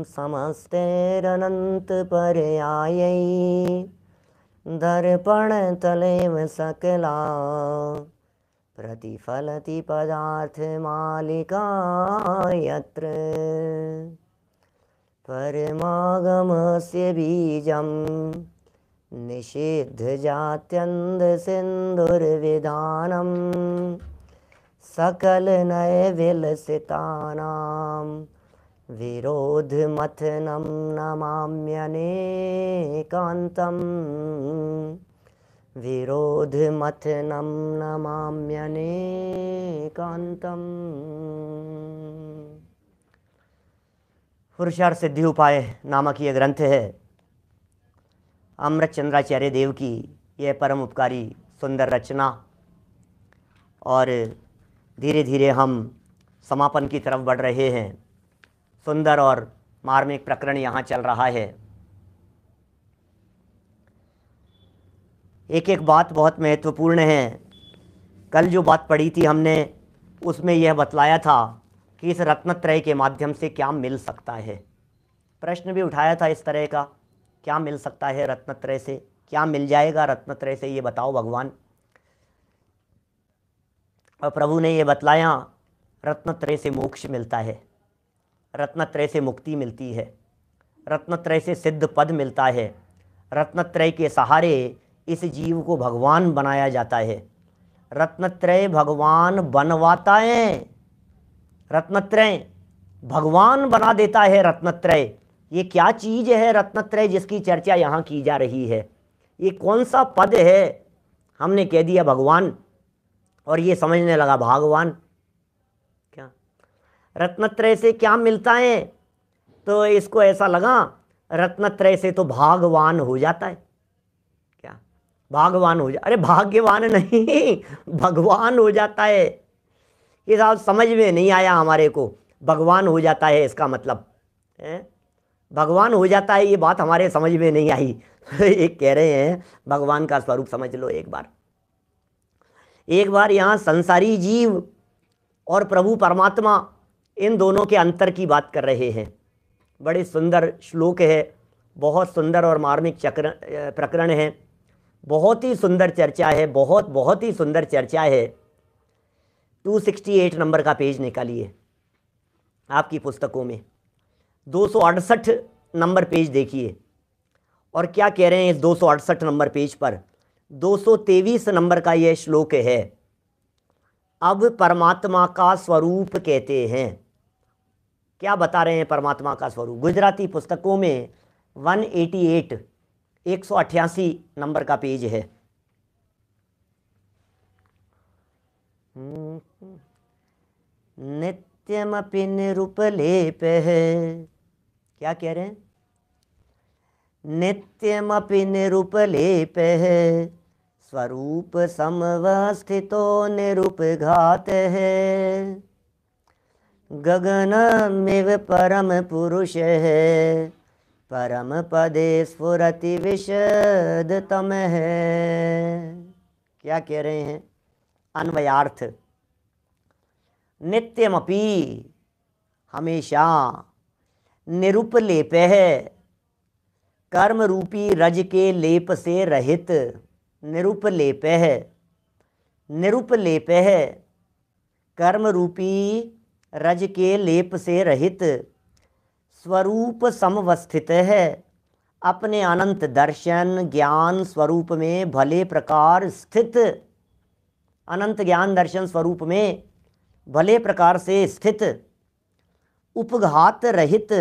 समस्तैरनंत पर्यायै दर्पण तलेव सकला प्रतिफलति पदार्थ मालिका यत्र परमागमस्य बीजं निषिद्ध जात्यन्ध सिन्धुर्विधानं सकल नय विलसितानां विरोधमथनं नमाम्यनेकान्तं विरोधमथनं नमाम्यनेकान्तं। पुरुषार्थ सिद्धि उपाय नामक ये ग्रंथ है अमृत चंद्राचार्य देव की यह परम उपकारी सुंदर रचना, और धीरे धीरे हम समापन की तरफ बढ़ रहे हैं। सुंदर और मार्मिक प्रकरण यहाँ चल रहा है। एक एक बात बहुत महत्वपूर्ण है। कल जो बात पढ़ी थी हमने, उसमें यह बतलाया था कि इस रत्नत्रय के माध्यम से क्या मिल सकता है। प्रश्न भी उठाया था इस तरह का, क्या मिल सकता है रत्नत्रय से, क्या मिल जाएगा रत्नत्रय से, ये बताओ भगवान। और प्रभु ने ये बतलाया, रत्नत्रय से मोक्ष मिलता है, रत्नत्रय से मुक्ति मिलती है, रत्नत्रय से सिद्ध पद मिलता है, रत्नत्रय के सहारे इस जीव को भगवान बनाया जाता है। रत्नत्रय भगवान बनवाता है, रत्नत्रय भगवान बना देता है। रत्नत्रय ये क्या चीज़ है, रत्नत्रय जिसकी चर्चा यहाँ की जा रही है, ये कौन सा पद है। हमने कह दिया भगवान, और ये समझने लगा भगवान। क्या रत्नत्रय से क्या मिलता है, तो इसको ऐसा लगा रत्नत्रय से तो भागवान हो जाता है। क्या भागवान हो अरे भाग्यवान नहीं, भगवान हो जाता है। ये साहब समझ में नहीं आया हमारे को। भगवान हो जाता है इसका मतलब है, भगवान हो जाता है, ये बात हमारे समझ में नहीं आई। एक कह रहे हैं भगवान का स्वरूप समझ लो एक बार यहाँ संसारी जीव और प्रभु परमात्मा, इन दोनों के अंतर की बात कर रहे हैं। बड़े सुंदर श्लोक है, बहुत सुंदर और मार्मिक प्रकरण है, बहुत ही सुंदर चर्चा है, बहुत ही सुंदर चर्चा है। 268 नंबर का पेज निकालिए आपकी पुस्तकों में, 268 नंबर पेज देखिए, और क्या कह रहे हैं इस 268 नंबर पेज पर। 223 नंबर का यह श्लोक है। अब परमात्मा का स्वरूप कहते हैं, क्या बता रहे हैं परमात्मा का स्वरूप। गुजराती पुस्तकों में 188 188 नंबर का पेज है। नित्यमपि निरुपलेपः, क्या कह रहे हैं, नित्यमपि निरुपलेपः स्वरूप समवस्थितो निरुपघातः गगनमिव परम पुरुषः परम पदे स्फुरति विशदतमः। क्या कह रहे हैं, अन्वयार्थ। नित्यमपि हमेशा, निरुपलेपः कर्म रूपी रज के लेप से रहित, निरुपलेपः निरुपलेपः कर्म रूपी रज के लेप से रहित, स्वरूप समवस्थित है, अपने अनंत दर्शन ज्ञान स्वरूप में भले प्रकार स्थित, अनंत ज्ञान दर्शन स्वरूप में भले प्रकार से स्थित, उपघात रहित,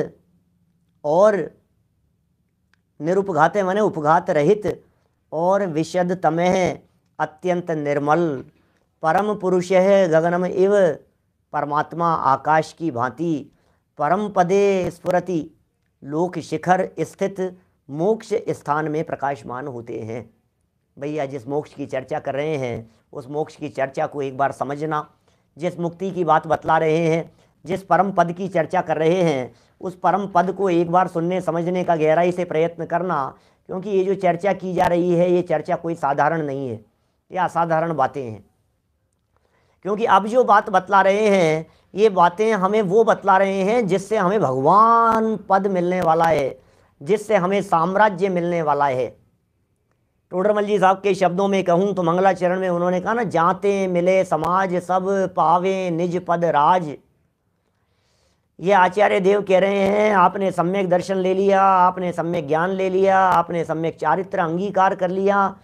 और निरुपघात माने उपघात रहित, और विशदतमः अत्यंत निर्मल, परम पुरुष है गगनम इव परमात्मा आकाश की भांति, परम पदे स्फुरति लोक शिखर स्थित मोक्ष स्थान में प्रकाशमान होते हैं। भैया जिस मोक्ष की चर्चा कर रहे हैं उस मोक्ष की चर्चा को एक बार समझना, जिस मुक्ति की बात बतला रहे हैं, जिस परम पद की चर्चा कर रहे हैं, उस परम पद को एक बार सुनने समझने का गहराई से प्रयत्न करना, क्योंकि ये जो चर्चा की जा रही है ये चर्चा कोई साधारण नहीं है, ये असाधारण बातें हैं। क्योंकि अब जो बात बतला रहे हैं ये बातें हमें वो बतला रहे हैं जिससे हमें भगवान पद मिलने वाला है, जिससे हमें साम्राज्य मिलने वाला है। टोडरमल जी साहब के शब्दों में कहूँ तो मंगलाचरण में उन्होंने कहा ना, जाते मिले समाज सब पावे निज पद राज। ये आचार्य देव कह रहे हैं आपने सम्यक दर्शन ले लिया, आपने सम्यक ज्ञान ले लिया, आपने सम्यक चारित्र अंगीकार कर लिया,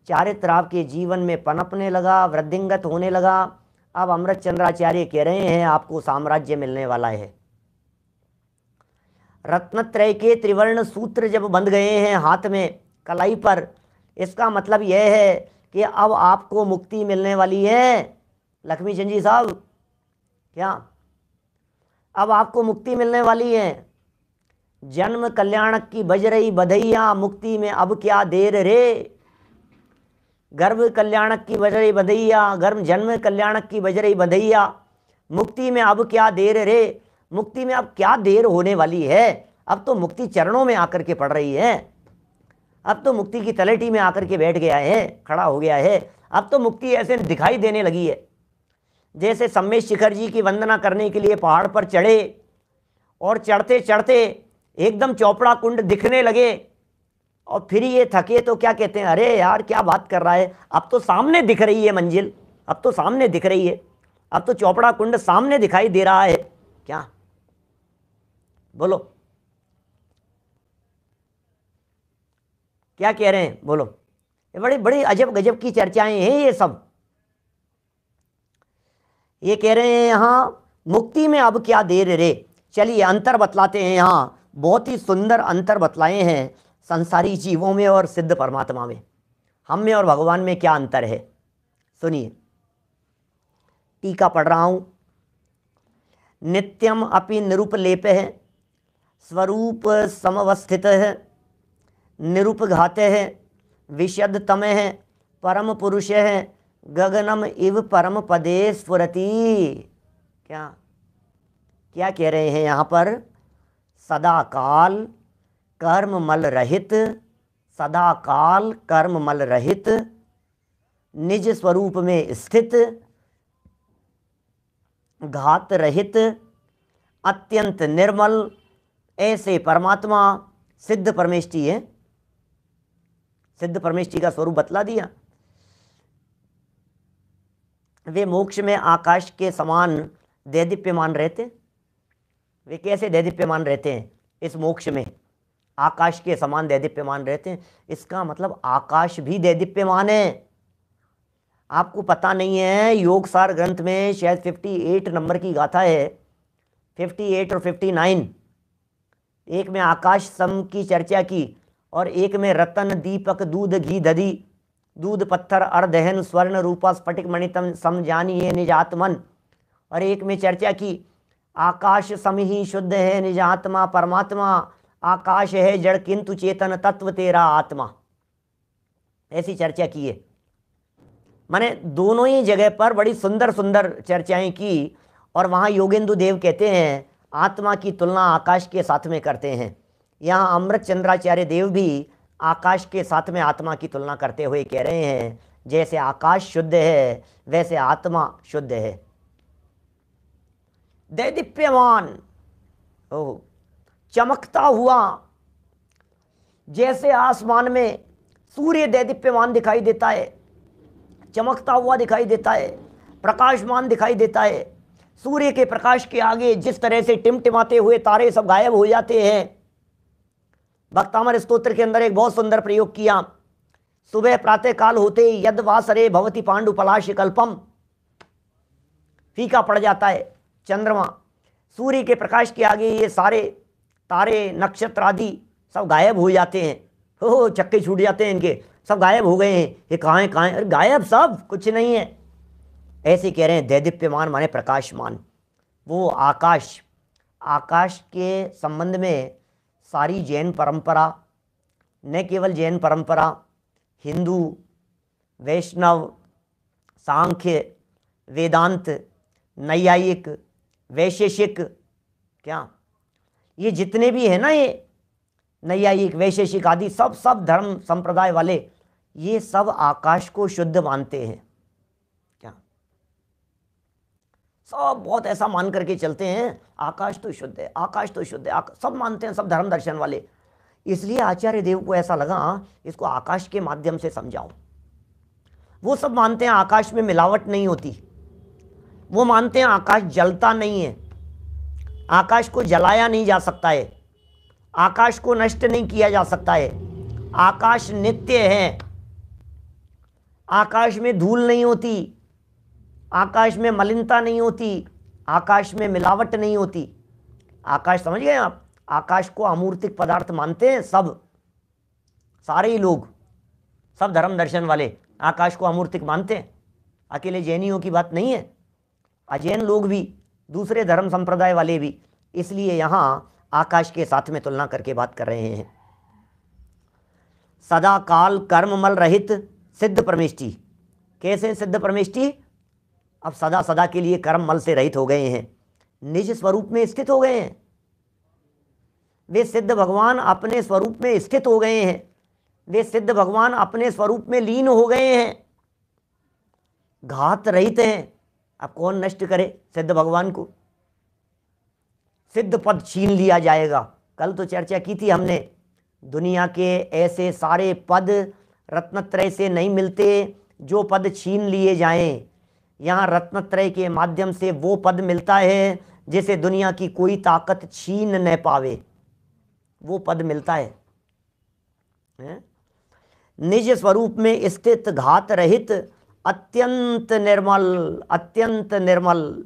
चारित्र आपके जीवन में पनपने लगा, वृद्धिंगत होने लगा। अब अमृत चंद्राचार्य कह रहे हैं आपको साम्राज्य मिलने वाला है। रत्नत्रय के त्रिवर्ण सूत्र जब बंध गए हैं हाथ में कलाई पर, इसका मतलब यह है कि अब आपको मुक्ति मिलने वाली है। लक्ष्मी चंद जी साहब, क्या अब आपको मुक्ति मिलने वाली है? जन्म कल्याणक की बज रही बधैया, मुक्ति में अब क्या देर रे। गर्भ कल्याणक की बज रही बधैया, गर्भ जन्म कल्याणक की बज रही बधैया, मुक्ति में अब क्या देर रे। मुक्ति में अब क्या देर होने वाली है? अब तो मुक्ति चरणों में आकर के पड़ रही है। अब तो मुक्ति की तलेटी में आकर के बैठ गया है, खड़ा हो गया है। अब तो मुक्ति ऐसे दिखाई देने लगी है जैसे सम्मेश शिखर जी की वंदना करने के लिए पहाड़ पर चढ़े और चढ़ते चढ़ते एकदम चौपड़ा कुंड दिखने लगे और फिर ये थके तो क्या कहते हैं, अरे यार क्या बात कर रहा है, अब तो सामने दिख रही है मंजिल, अब तो सामने दिख रही है, अब तो चौपड़ा कुंड सामने दिखाई दे रहा है। क्या बोलो, क्या कह रहे हैं बोलो। ये बड़ी बड़ी अजब गजब की चर्चाएं हैं ये सब। ये कह रहे हैं यहाँ मुक्ति में अब क्या देर रे। चलिए अंतर बतलाते हैं, यहाँ बहुत ही सुंदर अंतर बतलाए हैं संसारी जीवों में और सिद्ध परमात्मा में। हम में और भगवान में क्या अंतर है सुनिए। टीका पढ़ रहा हूँ। नित्यम अपि निरुपलेप है, स्वरूप समवस्थित है, निरुपघात है, विशदतम है, परम पुरुष है, गगनम इव परम पदे स्फुरति। क्या क्या कह रहे हैं यहाँ पर? सदा काल कर्ममल रहित, सदा काल कर्ममल रहित, निज स्वरूप में स्थित, घात रहित, अत्यंत निर्मल, ऐसे परमात्मा सिद्ध परमेष्टि है। सिद्ध परमेष्टि का स्वरूप बतला दिया। वे मोक्ष में आकाश के समान दैदीप्यमान रहते। वे कैसे दैदीप्यमान रहते हैं? इस मोक्ष में आकाश के समान दैदीप्यमान रहते हैं। इसका मतलब आकाश भी दैदीप्यमान है। आपको पता नहीं है, योगसार ग्रंथ में शायद 58 नंबर की गाथा है, 58 और 59। एक में आकाश सम की चर्चा की और एक में रतन दीपक दूध घी दधी, दूध पत्थर अर्धहन स्वर्ण रूपा स्फटिक मणितम सम जानिए निजात्मन। और एक में चर्चा की आकाश सम ही शुद्ध है निजात्मा परमात्मा, आकाश है जड़ किंतु चेतन तत्व तेरा आत्मा। ऐसी चर्चा की है। मैंने दोनों ही जगह पर बड़ी सुंदर सुंदर चर्चाएं की। और वहाँ योगेंदु देव कहते हैं आत्मा की तुलना आकाश के साथ में करते हैं। यहाँ अमृत चंद्राचार्य देव भी आकाश के साथ में आत्मा की तुलना करते हुए कह रहे हैं जैसे आकाश शुद्ध है वैसे आत्मा शुद्ध है। दैदीप्यमान, ओह, चमकता हुआ, जैसे आसमान में सूर्य दैदीप्यमान दिखाई देता है, चमकता हुआ दिखाई देता है, प्रकाशमान दिखाई देता है। सूर्य के प्रकाश के आगे जिस तरह से टिमटिमाते हुए तारे सब गायब हो जाते हैं। भक्तामर स्तोत्र के अंदर एक बहुत सुंदर प्रयोग किया। सुबह प्रातः काल होते यद वासरे भवति पांडु पलाश कल्पम, फीका पड़ जाता है चंद्रमा। सूर्य के प्रकाश के आगे ये सारे तारे नक्षत्र आदि सब गायब हो जाते हैं। हो चक्के छूट जाते हैं इनके, सब गायब हो गए हैं। ये कहाँ हैं कहाँ हैं? अरे गायब, सब कुछ नहीं है। ऐसे कह रहे हैं दैदीप्यमान माने प्रकाशमान। वो आकाश, आकाश के संबंध में सारी जैन परंपरा, न केवल जैन परंपरा, हिंदू, वैष्णव, सांख्य, वेदांत, नैयायिक, वैशेषिक, क्या ये जितने भी हैं ना, ये नैयायिक वैशेषिक आदि सब धर्म संप्रदाय वाले, ये सब आकाश को शुद्ध मानते हैं। क्या सब बहुत ऐसा मान करके चलते हैं, आकाश तो शुद्ध है, आकाश तो शुद्ध है, सब मानते हैं, सब धर्म दर्शन वाले। इसलिए आचार्य देव को ऐसा लगा इसको आकाश के माध्यम से समझाऊं। वो सब मानते हैं आकाश में मिलावट नहीं होती, वो मानते हैं आकाश जलता नहीं है, आकाश को जलाया नहीं जा सकता है, आकाश को नष्ट नहीं किया जा सकता है, आकाश नित्य है, आकाश में धूल नहीं होती, आकाश में मलिनता नहीं होती, आकाश में मिलावट नहीं होती। आकाश समझ गए आप? आकाश को अमूर्तिक पदार्थ मानते हैं सब, सारे ही लोग, सब धर्म दर्शन वाले आकाश को अमूर्तिक मानते हैं। अकेले जैनियों की बात नहीं है, अजैन लोग भी, दूसरे धर्म संप्रदाय वाले भी। इसलिए यहां आकाश के साथ में तुलना करके बात कर रहे हैं। सदा काल कर्ममल रहित सिद्ध परमेष्टि। कैसे सिद्ध परमेष्टि? अब सदा सदा के लिए कर्म मल से रहित हो गए हैं, निज स्वरूप में स्थित हो गए हैं। वे सिद्ध भगवान अपने स्वरूप में स्थित हो गए हैं, वे सिद्ध भगवान अपने स्वरूप में लीन हो गए हैं, घात रहित हैं। अब कौन नष्ट करे सिद्ध भगवान को? सिद्ध पद छीन लिया जाएगा। कल तो चर्चा की थी हमने, दुनिया के ऐसे सारे पद रत्नत्रय से नहीं मिलते जो पद छीन लिए जाएं। यहाँ रत्नत्रय के माध्यम से वो पद मिलता है जिसे दुनिया की कोई ताकत छीन न पावे, वो पद मिलता है। निज स्वरूप में स्थित घात रहित अत्यंत निर्मल, अत्यंत निर्मल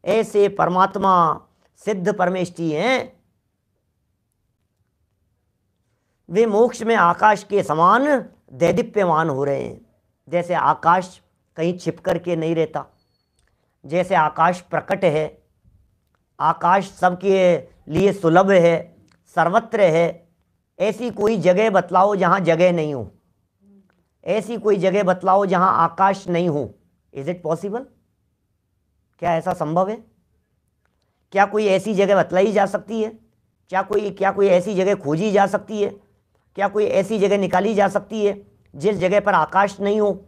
ऐसे परमात्मा सिद्ध परमेष्टि हैं। वे मोक्ष में आकाश के समान दैदीप्यमान हो रहे हैं। जैसे आकाश कहीं छिप करके नहीं रहता, जैसे आकाश प्रकट है, आकाश सबके लिए सुलभ है, सर्वत्र है। ऐसी कोई जगह बतलाओ जहाँ जगह नहीं हो, ऐसी कोई जगह बतलाओ जहाँ आकाश नहीं हो। Is it possible? क्या ऐसा संभव है? क्या कोई ऐसी जगह बतलाई जा सकती है? क्या कोई ऐसी जगह खोजी जा सकती है? क्या कोई ऐसी जगह निकाली जा सकती है जिस जगह पर आकाश नहीं हो?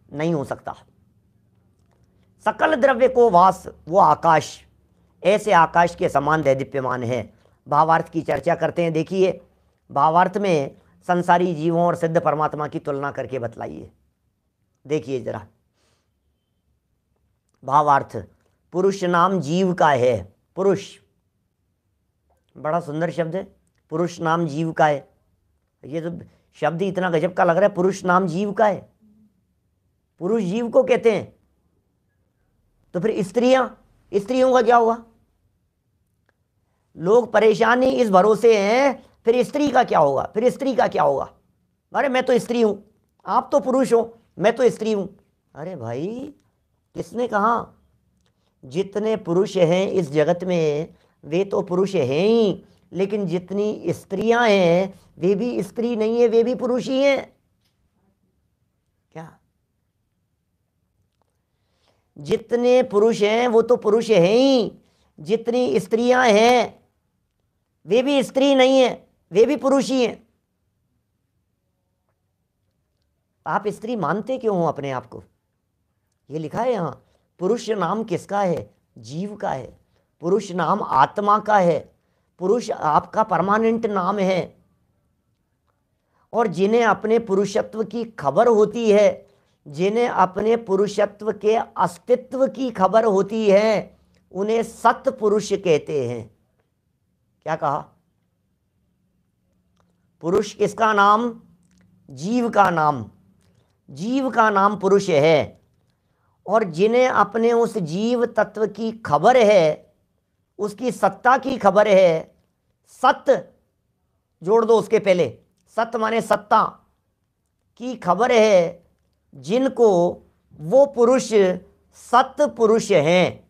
नहीं हो सकता। सकल द्रव्य को वास वो आकाश, ऐसे आकाश के समान दैदीप्यमान है। भावार्थ की चर्चा करते हैं। देखिए भावार्थ में संसारी जीवों और सिद्ध परमात्मा की तुलना करके बतलाइए। देखिए जरा भावार्थ, पुरुष नाम जीव का है। पुरुष बड़ा सुंदर शब्द है, पुरुष नाम जीव का है। ये तो शब्द ही इतना गजब का लग रहा है, पुरुष नाम जीव का है। पुरुष जीव को कहते हैं, तो फिर स्त्रियों का क्या होगा? लोग परेशान ही इस भरोसे हैं, फिर स्त्री का क्या होगा? फिर स्त्री का क्या होगा? अरे मैं तो स्त्री हूं, आप तो पुरुष हो, मैं तो स्त्री हूं। अरे भाई किसने कहा? जितने पुरुष हैं इस जगत में वे तो पुरुष हैं ही, लेकिन जितनी स्त्रियां हैं वे भी स्त्री नहीं है, वे भी पुरुष ही हैं। क्या? जितने पुरुष हैं वो तो पुरुष हैं ही, जितनी स्त्रियां हैं वे भी स्त्री नहीं है, वे भी पुरुष ही हैं। आप स्त्री मानते क्यों हो अपने आप को? ये लिखा है यहां, पुरुष नाम किसका है? जीव का है। पुरुष नाम आत्मा का है। पुरुष आपका परमानेंट नाम है। और जिन्हें अपने पुरुषत्व की खबर होती है, जिन्हें अपने पुरुषत्व के अस्तित्व की खबर होती है, उन्हें सत्पुरुष कहते हैं। क्या कहा? पुरुष किसका नाम? जीव का नाम। जीव का नाम पुरुष है। और जिन्हें अपने उस जीव तत्व की खबर है, उसकी सत्ता की खबर है, सत्य जोड़ दो उसके पहले, सत्य माने सत्ता की खबर है, जिनको वो पुरुष सत्पुरुष हैं।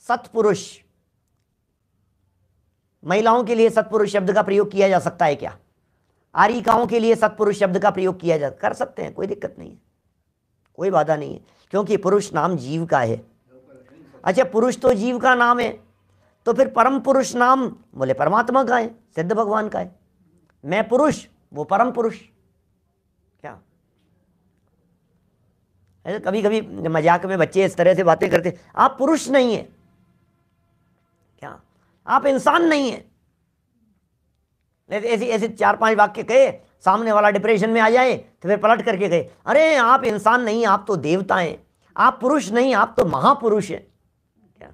सत्पुरुष, महिलाओं के लिए सत्पुरुष शब्द का प्रयोग किया जा सकता है क्या? आरिकाओं के लिए सत्पुरुष शब्द का प्रयोग किया जा कर सकते हैं, कोई दिक्कत नहीं है, कोई बाधा नहीं है, क्योंकि पुरुष नाम जीव का है। अच्छा, पुरुष तो जीव का नाम है, तो फिर परम पुरुष नाम बोले परमात्मा का है, सिद्ध भगवान का है। मैं पुरुष, वो परम पुरुष। क्या? ऐसे कभी कभी मजाक में बच्चे इस तरह से बातें करते, आप पुरुष नहीं है क्या, आप इंसान नहीं है। ऐसे ऐसे 4-5 वाक्य कहे, सामने वाला डिप्रेशन में आ जाए तो फिर पलट करके कहे, अरे आप इंसान नहीं, आप तो देवता हैं, आप पुरुष नहीं, आप तो महापुरुष हैं। क्या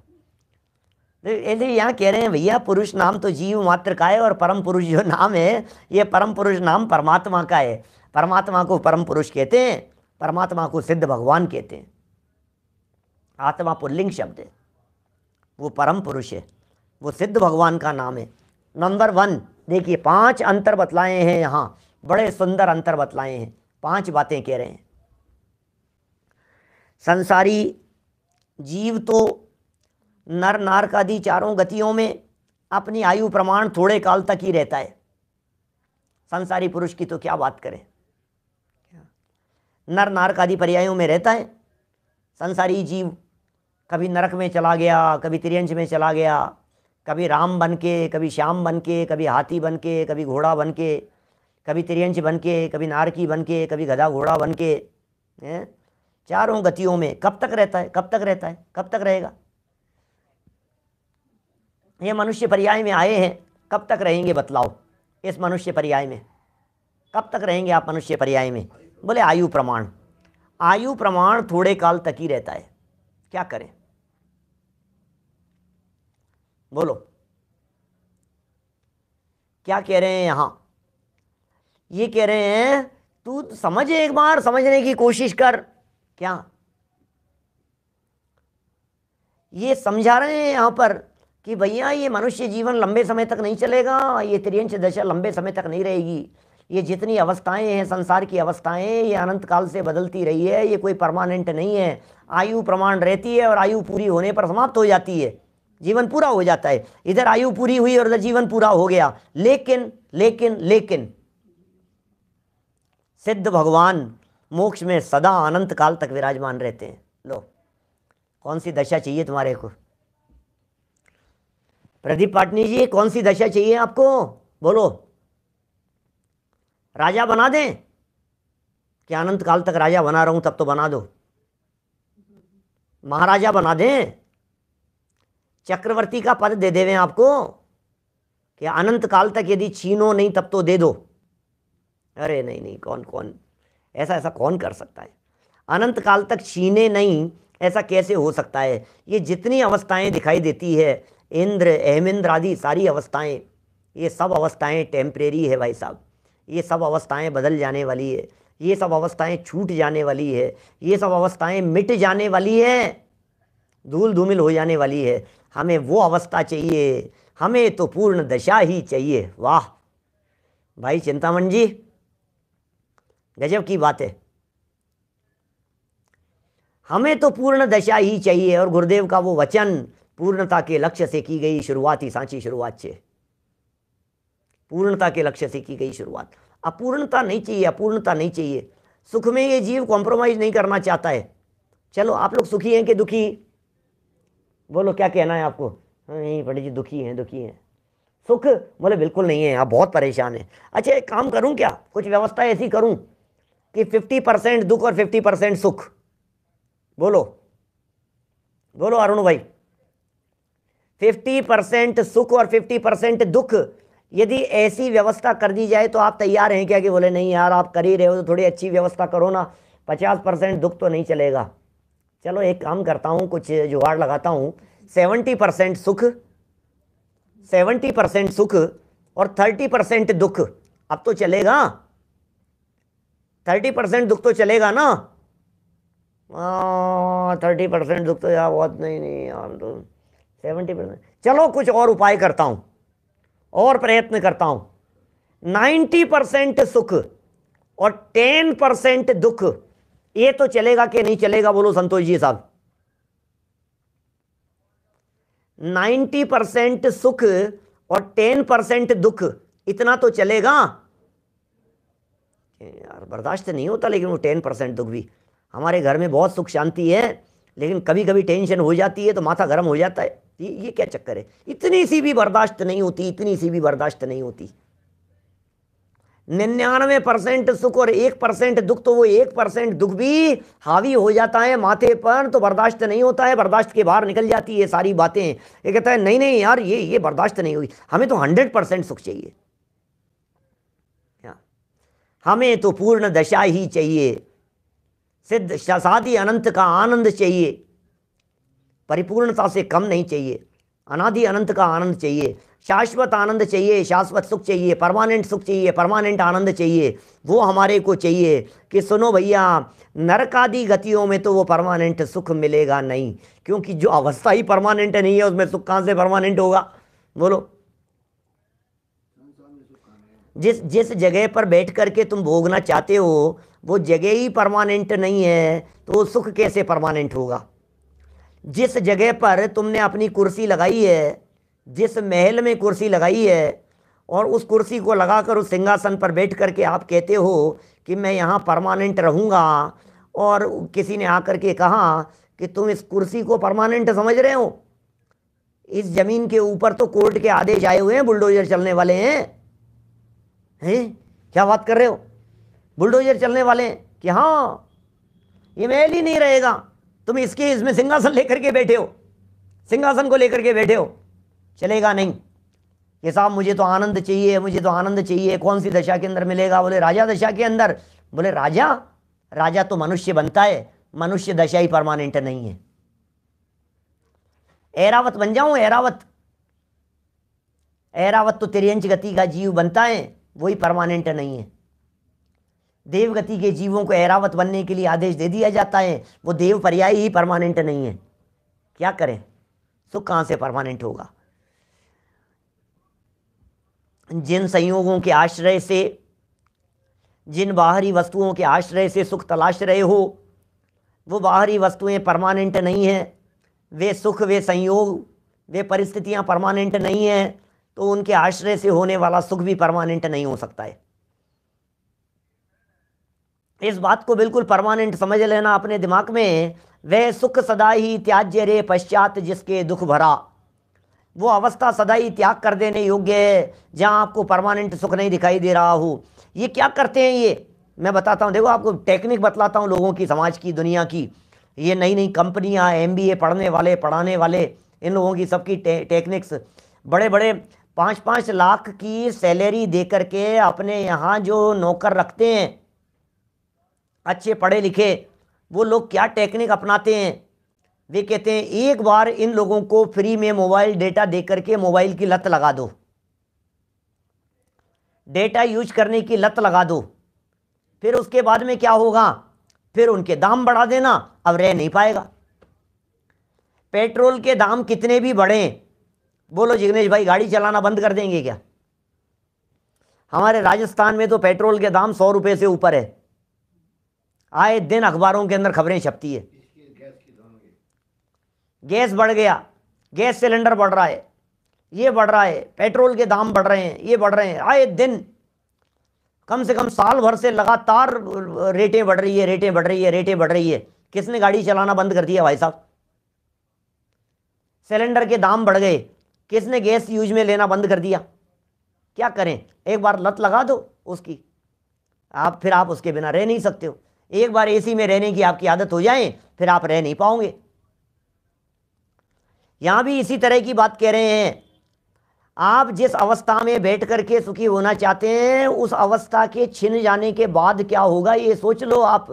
ऐसे यहाँ कह रहे हैं भैया, पुरुष नाम तो जीव मात्र का है, और परम पुरुष जो नाम है, ये परम पुरुष नाम परमात्मा का है। परमात्मा को परम पुरुष कहते हैं, परमात्मा को सिद्ध भगवान कहते हैं। आत्मा पुल्लिंग शब्द है, वो परम पुरुष है, वो सिद्ध भगवान का नाम है। नंबर 1 देखिए, 5 अंतर बतलाए हैं यहाँ, बड़े सुंदर अंतर बतलाए हैं, 5 बातें कह रहे हैं। संसारी जीव तो नर नारक आदि चारों गतियों में अपनी आयु प्रमाण थोड़े काल तक ही रहता है। संसारी पुरुष की तो क्या बात करें, नर नारक आदि पर्यायों में रहता है। संसारी जीव कभी नरक में चला गया, कभी तिर्यंच में चला गया, कभी राम बन के, कभी श्याम बन के, कभी हाथी बन के, कभी घोड़ा बन के, कभी तिर्यंच बन के, कभी नारकी बन के, कभी गधा घोड़ा बन के, चारों गतियों में कब तक रहता है, कब तक रहता है, कब तक रहेगा। ये मनुष्य पर्याय में आए हैं, कब तक रहेंगे बतलाओ, इस मनुष्य पर्याय में कब तक रहेंगे आप मनुष्य पर्याय में। बोले आयु प्रमाण, आयु प्रमाण थोड़े काल तक ही रहता है, क्या करें बोलो, क्या कह रहे हैं यहां। ये कह रहे हैं तू समझ, एक बार समझने की कोशिश कर। क्या ये समझा रहे हैं यहां पर कि भैया ये मनुष्य जीवन लंबे समय तक नहीं चलेगा, ये तिर्यंच दशा लंबे समय तक नहीं रहेगी, ये जितनी अवस्थाएं हैं संसार की अवस्थाएं, ये अनंत काल से बदलती रही है, ये कोई परमानेंट नहीं है। आयु प्रमाण रहती है और आयु पूरी होने पर समाप्त हो जाती है, जीवन पूरा हो जाता है। इधर आयु पूरी हुई और इधर जीवन पूरा हो गया। लेकिन लेकिन लेकिन सिद्ध भगवान मोक्ष में सदा अनंत काल तक विराजमान रहते हैं। लो, कौन सी दशा चाहिए तुम्हारे को प्रदीप पाटनी जी, कौन सी दशा चाहिए आपको, बोलो। राजा बना दें कि अनंत काल तक राजा बना रहा हूं, तब तो बना दो। महाराजा बना दें, चक्रवर्ती का पद दे देवें आपको कि अनंत काल तक यदि छीनो नहीं तब तो दे दो। अरे नहीं नहीं, कौन कौन ऐसा कौन कर सकता है, अनंत काल तक छीने नहीं, ऐसा कैसे हो सकता है। ये जितनी अवस्थाएं दिखाई देती है, इंद्र अहमिंद्र आदि सारी अवस्थाएं, ये सब अवस्थाएं टेम्परेरी है भाई साहब, ये सब अवस्थाएं बदल जाने वाली है, ये सब अवस्थाएं छूट जाने वाली है, ये सब अवस्थाएं मिट जाने वाली है, धूल धूमिल हो जाने वाली है। हमें वो अवस्था चाहिए, हमें तो पूर्ण दशा ही चाहिए। वाह भाई चिंतामण जी, गजब की बात है, हमें तो पूर्ण दशा ही चाहिए। और गुरुदेव का वो वचन, पूर्णता के लक्ष्य से की गई शुरुआत ही सांची शुरुआत से, पूर्णता के लक्ष्य से की गई शुरुआत। अपूर्णता नहीं चाहिए, अपूर्णता नहीं चाहिए। सुख में ये जीव कॉम्प्रोमाइज नहीं करना चाहता है। चलो आप लोग सुखी हैं कि दुखी, बोलो क्या कहना है आपको। नहीं पंडित जी, दुखी हैं, दुखी हैं। सुख, बोले बिल्कुल नहीं है, आप बहुत परेशान हैं। अच्छा एक काम करूं क्या, कुछ व्यवस्था ऐसी करूं कि 50% दुख और 50% सुख। बोलो बोलो अरुण भाई, 50% सुख और 50% दुख, यदि ऐसी व्यवस्था कर दी जाए तो आप तैयार हैं क्या। कि बोले नहीं यार, आप कर ही रहे हो तो थोड़ी अच्छी व्यवस्था करो ना, 50% दुख तो नहीं चलेगा। चलो एक काम करता हूं, कुछ जुगाड़ लगाता हूं, 70% सुख, 70% सुख और 30% दुख। अब तो चलेगा, 30% दुख तो चलेगा ना। 30% दुख तो यार बहुत नहीं यार, तो 70%। चलो कुछ और उपाय करता हूं, और प्रयत्न करता हूं, 90% सुख और 10% दुख, ये तो चलेगा कि नहीं चलेगा, बोलो संतोष जी साहब। 90% सुख और 10% दुख, इतना तो चलेगा यार, बर्दाश्त नहीं होता। लेकिन वो 10% दुख भी, हमारे घर में बहुत सुख शांति है, लेकिन कभी कभी टेंशन हो जाती है तो माथा गर्म हो जाता है। ये क्या चक्कर है, इतनी सी भी बर्दाश्त नहीं होती, इतनी सी भी बर्दाश्त नहीं होती। 99% सुख और 1% दुख, तो वो 1% दुख भी हावी हो जाता है माथे पर तो बर्दाश्त नहीं होता है, बर्दाश्त के बाहर निकल जाती है सारी बातें। ये कहता है नहीं नहीं यार, ये बर्दाश्त नहीं हुई, हमें तो 100% सुख चाहिए, हमें तो पूर्ण दशा ही चाहिए, सिद्ध शादी अनंत का आनंद चाहिए, परिपूर्णता से कम नहीं चाहिए, अनादि अनंत का आनंद चाहिए, शाश्वत आनंद चाहिए, शाश्वत सुख चाहिए, परमानेंट सुख चाहिए, परमानेंट आनंद चाहिए, वो हमारे को चाहिए। कि सुनो भैया, नरकादि गतियों में तो वो परमानेंट सुख मिलेगा नहीं, क्योंकि जो अवस्था ही परमानेंट नहीं है उसमें सुख कहाँ से परमानेंट होगा? बोलो। जिस जगह पर बैठ करके तुम भोगना चाहते हो वो जगह ही परमानेंट नहीं है, तो सुख कैसे परमानेंट होगा? जिस जगह पर तुमने अपनी कुर्सी लगाई है, जिस महल में कुर्सी लगाई है, और उस कुर्सी को लगाकर उस सिंहासन पर बैठ करके आप कहते हो कि मैं यहाँ परमानेंट रहूँगा, और किसी ने आकर के कहा कि तुम इस कुर्सी को परमानेंट समझ रहे हो, इस ज़मीन के ऊपर तो कोर्ट के आदेश आए हुए हैं, बुलडोजर चलने वाले हैं। क्या बात कर रहे हो? बुलडोजर चलने वाले हैं कि हाँ ये महल ही नहीं रहेगा, तुम इसमें सिंहासन लेकर के बैठे हो, सिंहासन को लेकर के बैठे हो, चलेगा नहीं। कि साहब मुझे तो आनंद चाहिए, मुझे तो आनंद चाहिए। कौन सी दशा के अंदर मिलेगा? बोले राजा दशा के अंदर। बोले राजा तो मनुष्य बनता है, मनुष्य दशा ही परमानेंट नहीं है। ऐरावत बन जाऊं, ऐरावत तो तिर्यंच गति का जीव बनता है, वही परमानेंट नहीं है। देवगति के जीवों को ऐरावत बनने के लिए आदेश दे दिया जाता है, वो देव पर्याय ही परमानेंट नहीं है। क्या करें? सुख कहां से परमानेंट होगा? जिन संयोगों के आश्रय से, जिन बाहरी वस्तुओं के आश्रय से सुख तलाश रहे हो, वो बाहरी वस्तुएं परमानेंट नहीं है, वे सुख, वे संयोग, वे परिस्थितियां परमानेंट नहीं है, तो उनके आश्रय से होने वाला सुख भी परमानेंट नहीं हो सकता है। इस बात को बिल्कुल परमानेंट समझ लेना अपने दिमाग में। वह सुख सदा ही त्याज्य रे पश्चात जिसके दुख भरा, वो अवस्था सदा ही त्याग कर देने योग्य है जहां आपको परमानेंट सुख नहीं दिखाई दे रहा हो। ये क्या करते हैं? ये मैं बताता हूँ, देखो आपको टेक्निक बतलाता हूँ लोगों की, समाज की, दुनिया की। ये नई नई कंपनियां, MBA पढ़ने वाले, पढ़ाने वाले, इन लोगों की सबकी टेक्निक्स, बड़े बड़े 5-5 लाख की सैलरी दे करके अपने यहाँ जो नौकर रखते हैं, अच्छे पढ़े लिखे, वो लोग क्या टेक्निक अपनाते हैं? वे कहते हैं एक बार इन लोगों को फ्री में मोबाइल डेटा दे करके मोबाइल की लत लगा दो, डेटा यूज करने की लत लगा दो, फिर उसके बाद में क्या होगा? फिर उनके दाम बढ़ा देना, अब रह नहीं पाएगा। पेट्रोल के दाम कितने भी बढ़े, बोलो जिग्नेश भाई गाड़ी चलाना बंद कर देंगे क्या? हमारे राजस्थान में तो पेट्रोल के दाम 100 रुपये से ऊपर है। आए दिन अखबारों के अंदर खबरें छपती है, गैस बढ़ गया, गैस सिलेंडर बढ़ रहा है, ये बढ़ रहा है, पेट्रोल के दाम बढ़ रहे हैं, ये बढ़ रहे हैं। आए दिन कम से कम साल भर से लगातार रेटें बढ़ रही है, रेटें बढ़ रही है, रेटें बढ़ रही है। किसने गाड़ी चलाना बंद कर दिया भाई साहब? सिलेंडर के दाम बढ़ गए, किसने गैस यूज में लेना बंद कर दिया? क्या करें? एक बार लत लगा दो उसकी, फिर आप उसके बिना रह नहीं सकते हो। एक बार AC में रहने की आपकी आदत हो जाए, फिर आप रह नहीं पाओगे। यहां भी इसी तरह की बात कह रहे हैं। आप जिस अवस्था में बैठ करके सुखी होना चाहते हैं, उस अवस्था के छिन जाने के बाद क्या होगा ये सोच लो आप।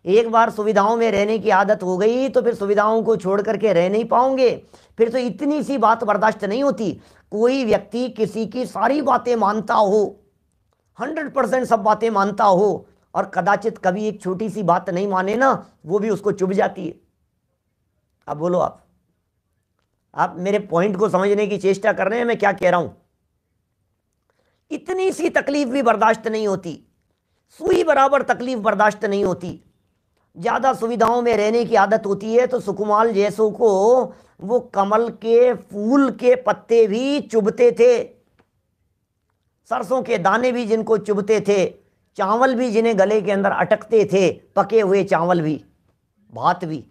एक बार सुविधाओं में रहने की आदत हो गई तो फिर सुविधाओं को छोड़ करके रह नहीं पाओगे। फिर तो इतनी सी बात बर्दाश्त नहीं होती। कोई व्यक्ति किसी की सारी बातें मानता हो, 100% सब बातें मानता हो, और कदाचित कभी एक छोटी सी बात नहीं माने ना, वो भी उसको चुभ जाती है। अब बोलो, आप मेरे पॉइंट को समझने की चेष्टा कर रहे हैं मैं क्या कह रहा हूं? इतनी सी तकलीफ भी बर्दाश्त नहीं होती, सुई बराबर तकलीफ बर्दाश्त नहीं होती। ज्यादा सुविधाओं में रहने की आदत होती है तो सुकुमाल जैसों को वो कमल के फूल के पत्ते भी चुभते थे, सरसों के दाने भी जिनको चुभते थे, चावल भी जिन्हें गले के अंदर अटकते थे, पके हुए चावल भी, भात भी।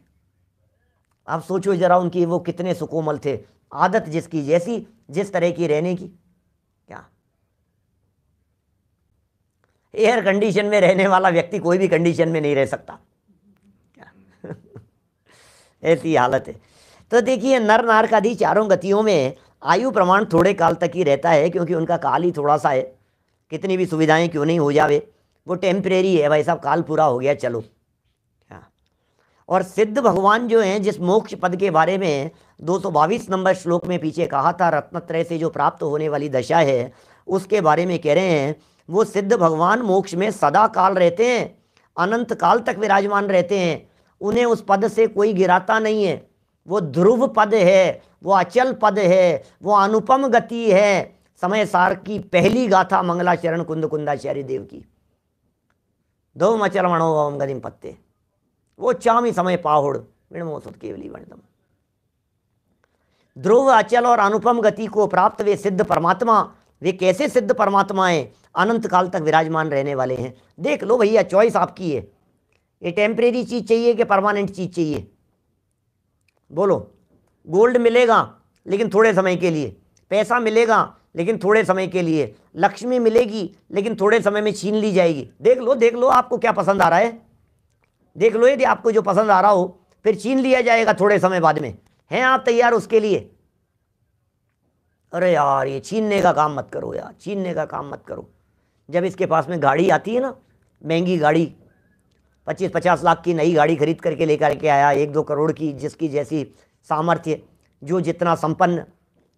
आप सोचो जरा उनकी वो कितने सुकोमल थे। आदत जिसकी जैसी, जिस तरह की रहने की। क्या एयर कंडीशन में रहने वाला व्यक्ति कोई भी कंडीशन में नहीं रह सकता। ऐसी हालत है। तो देखिए, नर नारकादि चारों गतियों में आयु प्रमाण थोड़े काल तक ही रहता है, क्योंकि उनका काल ही थोड़ा सा है। कितनी भी सुविधाएं क्यों नहीं हो जावे, वो टेम्परेरी है भाई साहब, काल पूरा हो गया चलो। और सिद्ध भगवान जो हैं, जिस मोक्ष पद के बारे में 222 नंबर श्लोक में पीछे कहा था, रत्नत्रय से जो प्राप्त होने वाली दशा है, उसके बारे में कह रहे हैं, वो सिद्ध भगवान मोक्ष में सदा काल रहते हैं, अनंत काल तक विराजमान रहते हैं। उन्हें उस पद से कोई गिराता नहीं है। वो ध्रुव पद है, वो अचल पद है, वो अनुपम गति है। समय सार की पहली गाथा मंगलाचरण कुंद कुंदाचार्य देव की, दो मचल मणो ओम गदिम पत्ते, वो चामी समय पाहुड़ विणमो सुत केवली वर्णदम। ध्रुव, अचल और अनुपम गति को प्राप्त वे सिद्ध परमात्मा, वे कैसे सिद्ध परमात्मा हैं? अनंत काल तक विराजमान रहने वाले हैं। देख लो भैया, चॉइस आपकी है। ये टेम्परेरी चीज चाहिए कि परमानेंट चीज चाहिए? बोलो। गोल्ड मिलेगा लेकिन थोड़े समय के लिए, पैसा मिलेगा लेकिन थोड़े समय के लिए, लक्ष्मी मिलेगी लेकिन थोड़े समय में छीन ली जाएगी। देख लो, देख लो आपको क्या पसंद आ रहा है, देख लो। यदि आपको जो पसंद आ रहा हो फिर छीन लिया जाएगा थोड़े समय बाद में। हैं आप तैयार उसके लिए? अरे यार, ये छीनने का काम मत करो यार, छीनने का काम मत करो। जब इसके पास में गाड़ी आती है ना, महंगी गाड़ी, 25-50 लाख की नई गाड़ी खरीद करके लेकर के आया, 1-2 करोड़ की, जिसकी जैसी सामर्थ्य, जो जितना संपन्न,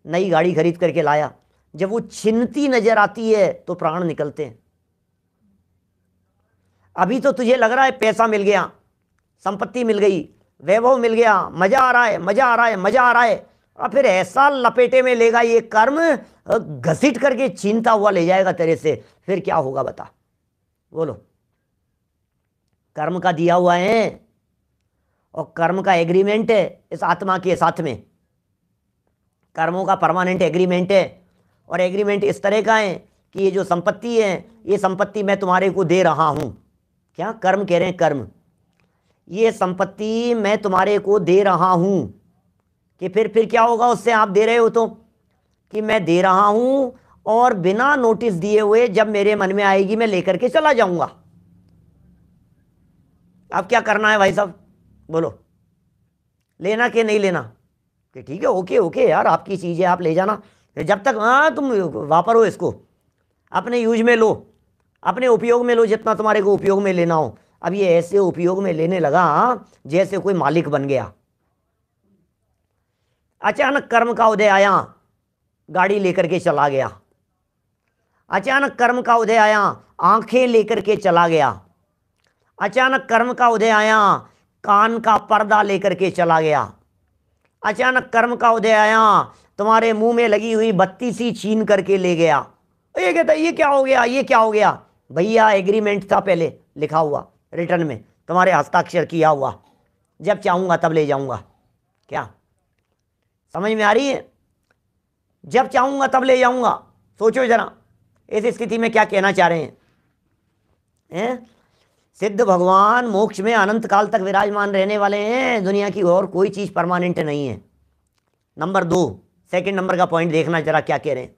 नई गाड़ी खरीद करके लाया, जब वो छिनती नजर आती है तो प्राण निकलते हैं। अभी तो तुझे लग रहा है पैसा मिल गया, संपत्ति मिल गई, वैभव मिल गया, मजा आ रहा है, मजा आ रहा है, मजा आ रहा है, और फिर ऐसा लपेटे में लेगा ये कर्म, घसीट करके छीनता हुआ ले जाएगा तेरे से। फिर क्या होगा बता? बोलो। कर्म का दिया हुआ है और कर्म का एग्रीमेंट है इस आत्मा के साथ में। कर्मों का परमानेंट एग्रीमेंट है, और एग्रीमेंट इस तरह का है कि ये जो संपत्ति है, ये संपत्ति मैं तुम्हारे को दे रहा हूं। क्या कर्म कह रहे हैं? कर्म, ये संपत्ति मैं तुम्हारे को दे रहा हूं। कि फिर क्या होगा उससे? आप दे रहे हो तो कि मैं दे रहा हूं, और बिना नोटिस दिए हुए जब मेरे मन में आएगी मैं लेकर के चला जाऊंगा। अब क्या करना है भाई साहब? बोलो। लेना कि नहीं लेना? कि ठीक है, ओके ओके यार, आपकी चीज़ है, आप ले जाना, जब तक तुम वापरो इसको, अपने यूज में लो, अपने उपयोग में लो, जितना तुम्हारे को उपयोग में लेना हो। अब ये ऐसे उपयोग में लेने लगा जैसे कोई मालिक बन गया। अचानक कर्म का उदय आया, गाड़ी लेकर के चला गया। अचानक कर्म का उदय आया, आंखें लेकर के चला गया। अचानक कर्म का उदय आया, कान का पर्दा लेकर के चला गया। अचानक कर्म का उदय आया, तुम्हारे मुंह में लगी हुई बत्ती सी छीन करके ले गया। ये कहता ये क्या हो गया, ये क्या हो गया? भैया एग्रीमेंट था पहले लिखा हुआ, रिटर्न में तुम्हारे हस्ताक्षर किया हुआ, जब चाहूंगा तब ले जाऊंगा। क्या समझ में आ रही है? जब चाहूंगा तब ले जाऊंगा। सोचो जरा, इस स्थिति में क्या कहना चाह रहे हैं? सिद्ध भगवान मोक्ष में अनंत काल तक विराजमान रहने वाले हैं। दुनिया की और कोई चीज परमानेंट नहीं है। नंबर 2, सेकंड नंबर का पॉइंट देखना जरा क्या कह रहे हैं।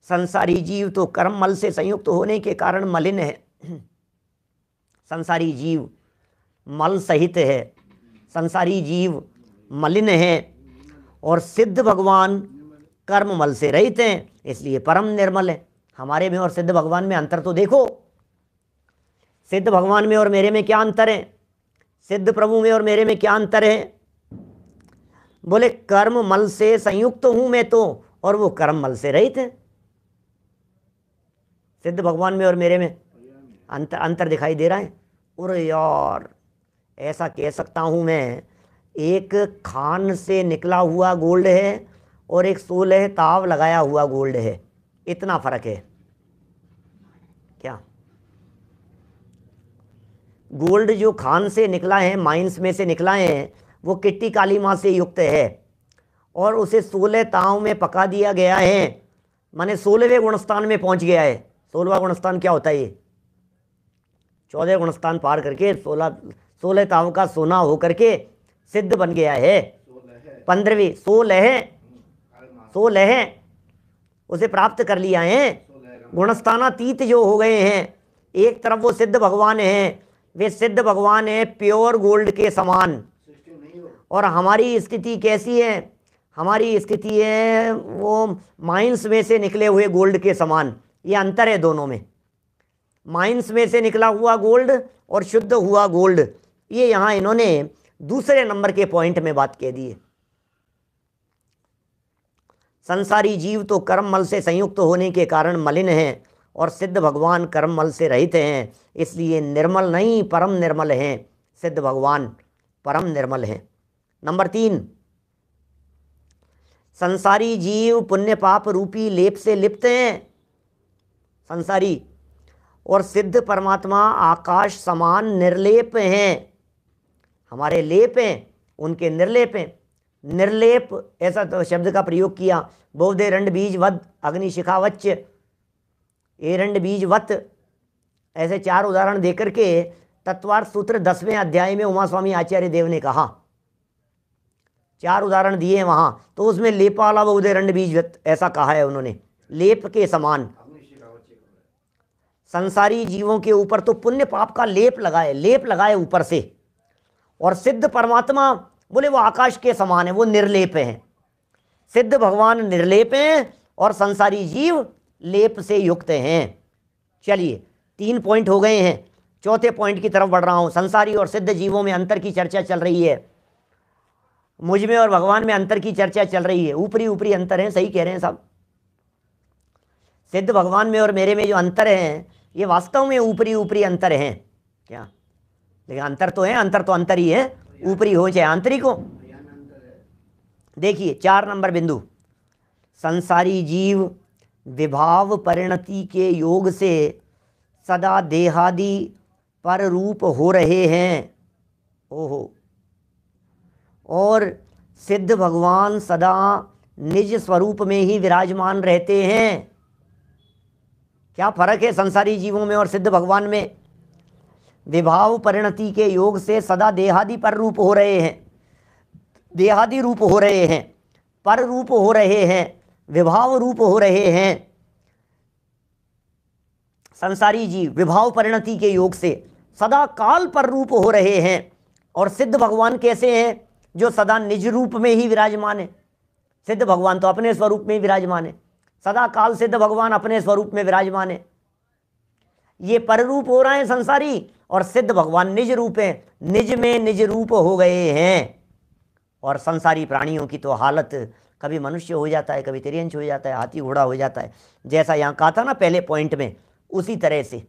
संसारी जीव तो कर्म मल से संयुक्त होने के कारण मलिन है। संसारी जीव मल सहित है, संसारी जीव मलिन है, और सिद्ध भगवान कर्म मल से रहित हैं, इसलिए परम निर्मल है। हमारे में और सिद्ध भगवान में अंतर तो देखो। सिद्ध भगवान में और मेरे में क्या अंतर है? सिद्ध प्रभु में और मेरे में क्या अंतर है? बोले कर्म मल से संयुक्त हूं मैं तो, और वो कर्म मल से रहित है। सिद्ध भगवान में और मेरे में अंतर दिखाई दे रहा है। अरे यार, ऐसा कह सकता हूं मैं, एक खान से निकला हुआ गोल्ड है और एक 16 ताव लगाया हुआ गोल्ड है, इतना फर्क है। क्या गोल्ड जो खान से निकला है, माइंस में से निकला है, वो किट्टी काली माँ से युक्त है, और उसे 16 ताव में पका दिया गया है, माने 16वें गुणस्थान में पहुंच गया है। 16वां गुणस्थान क्या होता है? ये 14 गुणस्थान पार करके 16 ताव का सोना होकर के सिद्ध बन गया है। 16 है, उसे प्राप्त कर लिया है। गुणस्थानातीत जो हो गए हैं, एक तरफ वो सिद्ध भगवान हैं, वे सिद्ध भगवान हैं प्योर गोल्ड के समान। और हमारी स्थिति कैसी है? हमारी स्थिति है वो माइंस में से निकले हुए गोल्ड के समान। ये अंतर है दोनों में, माइंस में से निकला हुआ गोल्ड और शुद्ध हुआ गोल्ड। ये यहाँ इन्होंने दूसरे नंबर के पॉइंट में बात कह दी है। संसारी जीव तो कर्म मल से संयुक्त होने के कारण मलिन हैं और सिद्ध भगवान कर्म मल से रहित हैं, इसलिए निर्मल नहीं परम निर्मल हैं। सिद्ध भगवान परम निर्मल हैं। नंबर 3, संसारी जीव पुण्य पाप रूपी लेप से लिप्त हैं, संसारी, और सिद्ध परमात्मा आकाश समान निर्लेप हैं। हमारे लेप हैं, उनके निर्लेप हैं। निर्लेप ऐसा तो शब्द का प्रयोग किया, बहुधे रंड बीज वद अग्निशिखावच्च, एरंड बीज वत, ऐसे 4 उदाहरण देकर के तत्वार्थ सूत्र 10वें अध्याय में उमा स्वामी आचार्य देव ने कहा, 4 उदाहरण दिए हैं वहाँ, तो उसमें लेपाला बहुधे रंड बीज वत ऐसा कहा है उन्होंने, लेप के समान। संसारी जीवों के ऊपर तो पुण्य पाप का लेप लगाए ऊपर से, और सिद्ध परमात्मा बोले वो आकाश के समान है, वो निर्लेप हैं। सिद्ध भगवान निर्लेप हैं और संसारी जीव लेप से युक्त हैं। चलिए 3 पॉइंट हो गए हैं, चौथे पॉइंट की तरफ बढ़ रहा हूं। संसारी और सिद्ध जीवों में अंतर की चर्चा चल रही है, मुझ में और भगवान में अंतर की चर्चा चल रही है। ऊपरी ऊपरी अंतर है, सही कह रहे हैं साहब। सिद्ध भगवान में और मेरे में जो अंतर है ये वास्तव में ऊपरी ऊपरी अंतर हैं क्या? लेकिन अंतर तो है, अंतर तो अंतर ही है, ऊपरी हो चाहे आंतरिक हो। देखिए 4 नंबर बिंदु, संसारी जीव विभाव परिणति के योग से सदा देहादि पर रूप हो रहे हैं। ओहो, और सिद्ध भगवान सदा निज स्वरूप में ही विराजमान रहते हैं। क्या फर्क है संसारी जीवों में और सिद्ध भगवान में? विभाव परिणति के योग से सदा देहादि पर रूप हो रहे हैं, देहादि रूप हो रहे हैं, पर रूप हो रहे हैं, विभाव रूप हो रहे हैं। संसारी जीव विभाव परिणति के योग से सदा काल पर रूप हो रहे हैं, और सिद्ध भगवान कैसे हैं? जो सदा निज रूप में ही विराजमान है। सिद्ध भगवान तो अपने स्वरूप में ही विराजमान है, सदा काल सिद्ध भगवान अपने स्वरूप में विराजमान है। ये पर रूप हो रहे हैं संसारी, और सिद्ध भगवान निज रूप है, निज में निज रूप हो गए हैं। और संसारी प्राणियों की तो हालत, कभी मनुष्य हो जाता है, कभी तिर्यंश हो जाता है, हाथी घोड़ा हो जाता है। जैसा यहाँ कहा था ना पहले पॉइंट में, उसी तरह से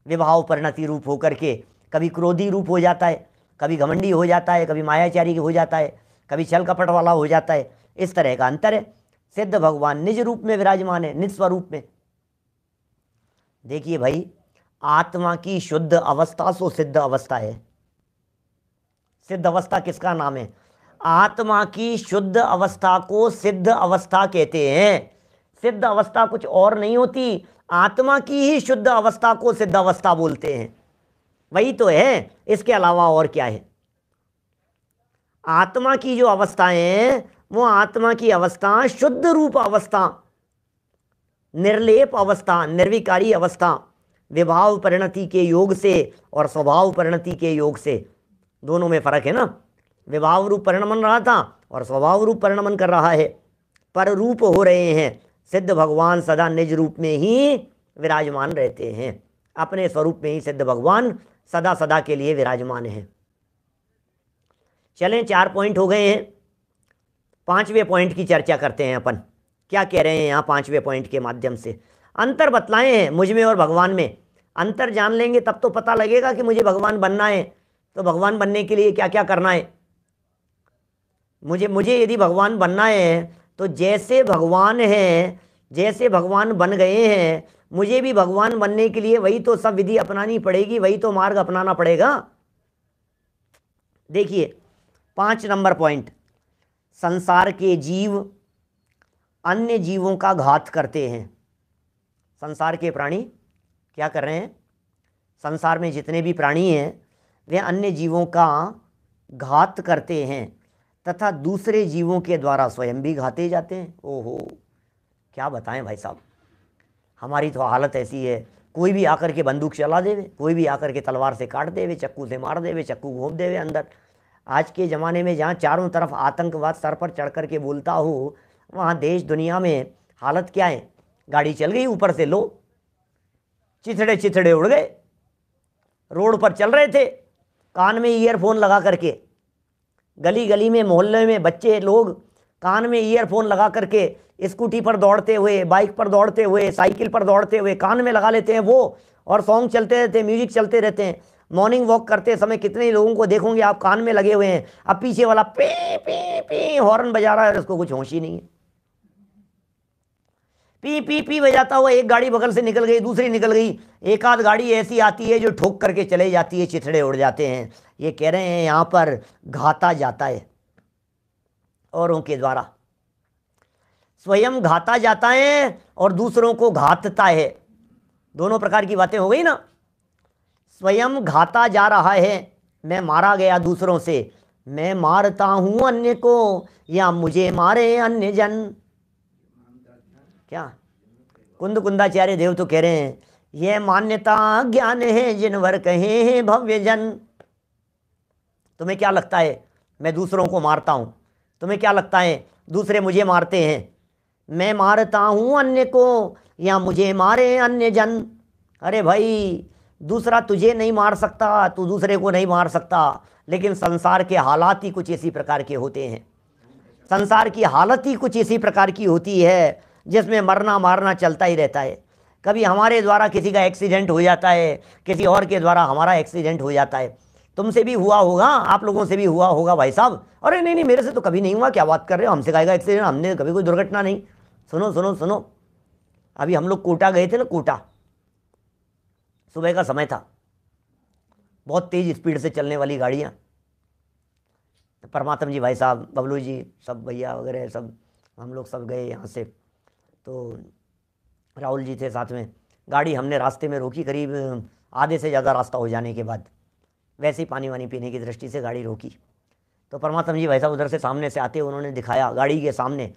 विभाव परिणति रूप होकर के कभी क्रोधी रूप हो जाता है, कभी घमंडी हो जाता है, कभी मायाचारी हो जाता है, कभी छल कपट वाला हो जाता है। इस तरह का अंतर है। सिद्ध भगवान निज रूप में विराजमान है, निज स्वरूप में। देखिए भाई, आत्मा की शुद्ध अवस्था सो सिद्ध अवस्था है। सिद्ध अवस्था किसका नाम है? आत्मा की शुद्ध अवस्था को सिद्ध अवस्था कहते हैं। सिद्ध अवस्था कुछ और नहीं होती, आत्मा की ही शुद्ध अवस्था को सिद्ध अवस्था बोलते हैं। वही तो है, इसके अलावा और क्या है? आत्मा की जो अवस्थाएं हैं वो आत्मा की अवस्था शुद्ध रूप अवस्था, निर्लेप अवस्था, निर्विकारी अवस्था, विभाव परिणति के योग से और स्वभाव परिणति के योग से। दोनों में फर्क है ना। विभाव रूप परिणमन रहा था और स्वभाव रूप परिणमन कर रहा है, पर रूप हो रहे हैं। सिद्ध भगवान सदा निज रूप में ही विराजमान रहते हैं, अपने स्वरूप में ही सिद्ध भगवान सदा सदा के लिए विराजमान हैं। चलें 4 पॉइंट हो गए हैं, 5वें पॉइंट की चर्चा करते हैं अपन। क्या कह रहे हैं यहाँ 5वें पॉइंट के माध्यम से? अंतर बतलाए हैं मुझ में और भगवान में। अंतर जान लेंगे तब तो पता लगेगा कि मुझे भगवान बनना है, तो भगवान बनने के लिए क्या क्या करना है। मुझे यदि भगवान बनना है तो जैसे भगवान हैं, जैसे भगवान बन गए हैं, मुझे भी भगवान बनने के लिए वही तो सब विधि अपनानी पड़ेगी, वही तो मार्ग अपनाना पड़ेगा। देखिए 5 नंबर पॉइंट, संसार के जीव अन्य जीवों का घात करते हैं। संसार के प्राणी क्या कर रहे हैं? संसार में जितने भी प्राणी हैं वे अन्य जीवों का घात करते हैं तथा दूसरे जीवों के द्वारा स्वयं भी घाते जाते हैं। ओहो, क्या बताएं भाई साहब। हमारी तो हालत ऐसी है, कोई भी आकर के बंदूक चला देवे, कोई भी आकर के तलवार से काट देवे, चक्कू से मार देवे, चक्कू घोंप देवे अंदर। आज के ज़माने में जहाँ चारों तरफ आतंकवाद सर पर चढ़ कर के बोलता हो, वहाँ देश दुनिया में हालत क्या है? गाड़ी चल गई ऊपर से, लो चिथड़े चिथड़े उड़ गए। रोड पर चल रहे थे कान में ईयरफोन लगा करके, गली गली में मोहल्ले में बच्चे लोग कान में ईयरफोन लगा करके स्कूटी पर दौड़ते हुए, बाइक पर दौड़ते हुए, साइकिल पर दौड़ते हुए कान में लगा लेते हैं वो, और सॉन्ग चलते रहते हैं, म्यूजिक चलते रहते हैं। मॉर्निंग वॉक करते समय कितने लोगों को देखोगे आप कान में लगे हुए हैं, अब पीछे वाला पी पी पी हॉर्न बजा रहा है, उसको कुछ होश ही नहीं है। पी पी पी बजाता हुआ एक गाड़ी बगल से निकल गई, दूसरी निकल गई, एक आध गाड़ी ऐसी आती है जो ठोक करके चले जाती है, चिथड़े उड़ जाते हैं। ये कह रहे हैं यहाँ पर घाता जाता है औरों के द्वारा, स्वयं घाता जाता है और दूसरों को घातता है। दोनों प्रकार की बातें हो गई ना। स्वयं घाता जा रहा है, मैं मारा गया दूसरों से, मैं मारता हूं अन्य को या मुझे मारे अन्य जन। क्या कुंद कुंदाचार्य देव तो कह रहे हैं, यह मान्यता ज्ञान है जिनवर कहे हैं भव्य जन। तुम्हें क्या लगता है मैं दूसरों को मारता हूं? तुम्हें क्या लगता है दूसरे मुझे मारते हैं? मैं मारता हूं अन्य को या मुझे मारे अन्य जन। अरे भाई, दूसरा तुझे नहीं मार सकता, तू दूसरे को नहीं मार सकता, लेकिन संसार के हालात ही कुछ इसी प्रकार के होते हैं। संसार की हालत ही कुछ इसी प्रकार की होती है जिसमें मरना मारना चलता ही रहता है। कभी हमारे द्वारा किसी का एक्सीडेंट हो जाता है, किसी और के द्वारा हमारा एक्सीडेंट हो जाता है। तुमसे भी हुआ होगा, आप लोगों से भी हुआ होगा भाई साहब। अरे नहीं नहीं, मेरे से तो कभी नहीं हुआ, क्या बात कर रहे हो, हमसे कहेगा एक्सीडेंट, हमने कभी कोई दुर्घटना नहीं। सुनो सुनो सुनो, अभी हम लोग कोटा गए थे ना, कोटा सुबह का समय था, बहुत तेज स्पीड से चलने वाली गाड़ियाँ। परमात्म जी भाई साहब, बबलू जी, सब भैया वगैरह सब, हम लोग सब गए यहाँ से। तो राहुल जी थे साथ में। गाड़ी हमने रास्ते में रोकी, करीब आधे से ज़्यादा रास्ता हो जाने के बाद, वैसे ही पानी वानी पीने की दृष्टि से गाड़ी रोकी। तो परमात्म जी भाई साहब उधर से सामने से आते, उन्होंने दिखाया गाड़ी के सामने,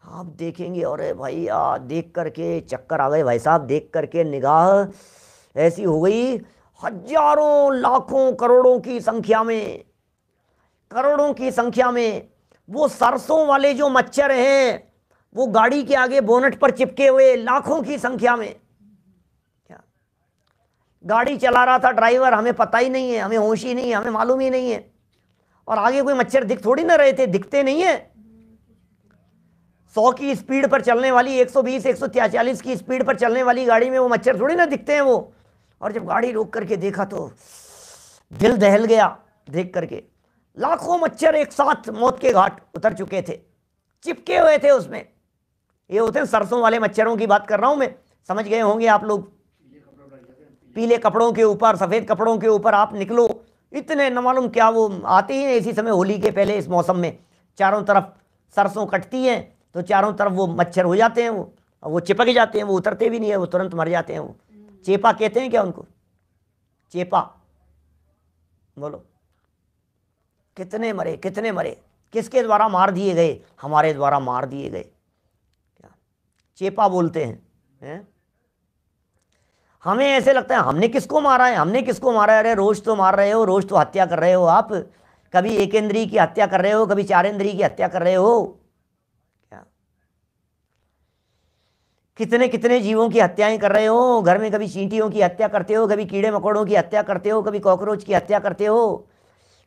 आप देखेंगे, अरे भैया देख करके चक्कर आ गए भाई साहब। देख करके निगाह ऐसी हो गई, हजारों लाखों करोड़ों की संख्या में, करोड़ों की संख्या में वो सरसों वाले जो मच्छर हैं, वो गाड़ी के आगे बोनट पर चिपके हुए लाखों की संख्या में। क्या गाड़ी चला रहा था ड्राइवर, हमें पता ही नहीं है, हमें होश ही नहीं है, हमें मालूम ही नहीं है, और आगे कोई मच्छर दिख थोड़ी ना रहे थे, दिखते नहीं है। 100 की स्पीड पर चलने वाली, 120 143 की स्पीड पर चलने वाली गाड़ी में वो मच्छर थोड़ी ना दिखते हैं वो। और जब गाड़ी रोक करके देखा तो दिल दहल गया देख करके, लाखों मच्छर एक साथ मौत के घाट उतर चुके थे, चिपके हुए थे उसमें। ये होते हैं सरसों वाले मच्छरों की बात कर रहा हूं मैं, समझ गए होंगे आप लोग। पीले कपड़ों के ऊपर, सफेद कपड़ों के ऊपर आप निकलो, इतने न मालूम क्या वो आते ही हैं इसी समय, होली के पहले इस मौसम में चारों तरफ सरसों कटती हैं तो चारों तरफ वो मच्छर हो जाते हैं, वो चिपक जाते हैं, वो उतरते भी नहीं है, वो तुरंत मर जाते हैं। वो चेपा कहते हैं क्या उनको? चेपा बोलो। कितने मरे, कितने मरे, किसके द्वारा मार दिए गए? हमारे द्वारा मार दिए गए। क्या चेपा बोलते हैं? हमें ऐसे लगता है हमने किसको मारा है, हमने किसको मारा है। अरे रोज तो मार रहे हो, रोज तो हत्या कर रहे हो आप। कभी एक इंद्री की हत्या कर रहे हो, कभी 4 इंद्री की हत्या कर रहे हो। क्या कितने कितने जीवों की हत्याएं कर रहे हो। घर में कभी चींटियों की हत्या करते हो, कभी कीड़े मकोड़ों की हत्या करते हो, कभी कॉकरोच की हत्या करते हो।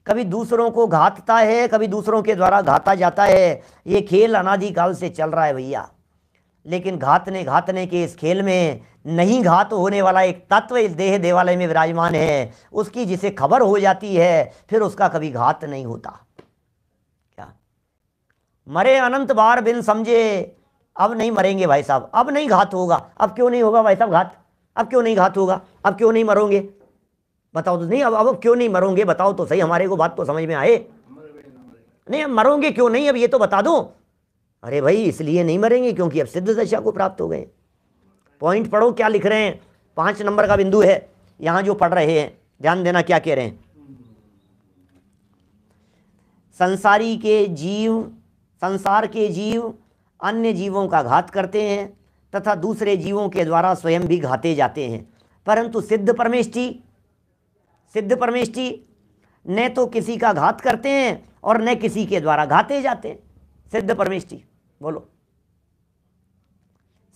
कभी दूसरों को घातता है, कभी दूसरों के द्वारा घाता जाता है। ये खेल अनादिकाल से चल रहा है भैया। लेकिन घातने घातने के इस खेल में नहीं घात होने वाला एक तत्व इस देह देवालय में विराजमान है, उसकी जिसे खबर हो जाती है फिर उसका कभी घात नहीं होता। क्या मरे अनंत बार बिन समझे, अब नहीं मरेंगे भाई साहब, अब नहीं घात होगा। अब क्यों नहीं होगा भाई साहब घात? अब क्यों नहीं घात होगा? अब क्यों नहीं मरोगे? बताओ तो नहीं, अब क्यों नहीं मरोगे? बताओ तो सही, हमारे को बात तो समझ में आए। नहीं, अब मरोगे क्यों नहीं, अब ये तो बता दो। अरे भाई इसलिए नहीं मरेंगे क्योंकि अब सिद्ध दशा को प्राप्त हो गए। पॉइंट पढ़ो क्या लिख रहे हैं, 5 नंबर का बिंदु है यहां जो पढ़ रहे हैं, ध्यान देना क्या कह रहे हैं। संसार के जीव अन्य जीवों का घात करते हैं तथा दूसरे जीवों के द्वारा स्वयं भी घाते जाते हैं। परंतु सिद्ध परमेष्ठी न तो किसी का घात करते हैं और न किसी के द्वारा घाते जाते हैं। सिद्ध परमेष्ठी बोलो,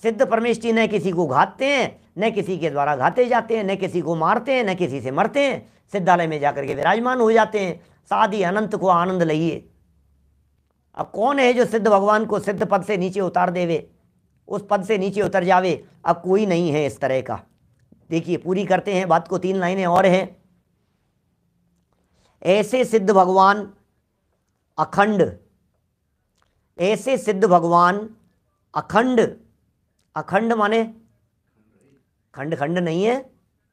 सिद्ध परमेष्ठी न किसी को घातते हैं, न किसी के द्वारा घाते जाते हैं, न किसी को मारते हैं, न किसी से मरते हैं, सिद्धालय में जाकर के विराजमान हो जाते हैं। साधी अनंत को आनंद लइए। अब कौन है जो सिद्ध भगवान को सिद्ध पद से नीचे उतार देवे, उस पद से नीचे उतर जावे? अब कोई नहीं है इस तरह का। देखिए पूरी करते हैं बात को, 3 लाइनें और हैं। ऐसे सिद्ध भगवान अखंड, ऐसे सिद्ध भगवान अखंड, अखंड माने खंड खंड नहीं है,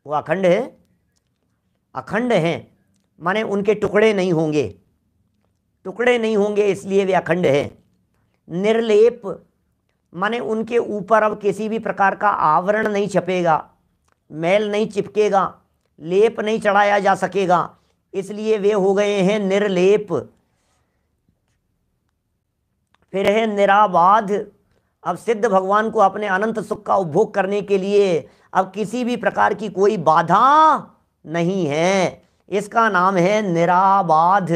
वो अखंड है, अखंड हैं माने उनके टुकड़े नहीं होंगे, टुकड़े नहीं होंगे इसलिए वे अखंड हैं। निर्लेप माने उनके ऊपर अब किसी भी प्रकार का आवरण नहीं छपेगा, मैल नहीं चिपकेगा, लेप नहीं चढ़ाया जा सकेगा, इसलिए वे हो गए हैं निर्लेप। फिर है निराबाध। अब सिद्ध भगवान को अपने अनंत सुख का उपभोग करने के लिए अब किसी भी प्रकार की कोई बाधा नहीं है, इसका नाम है निराबाध।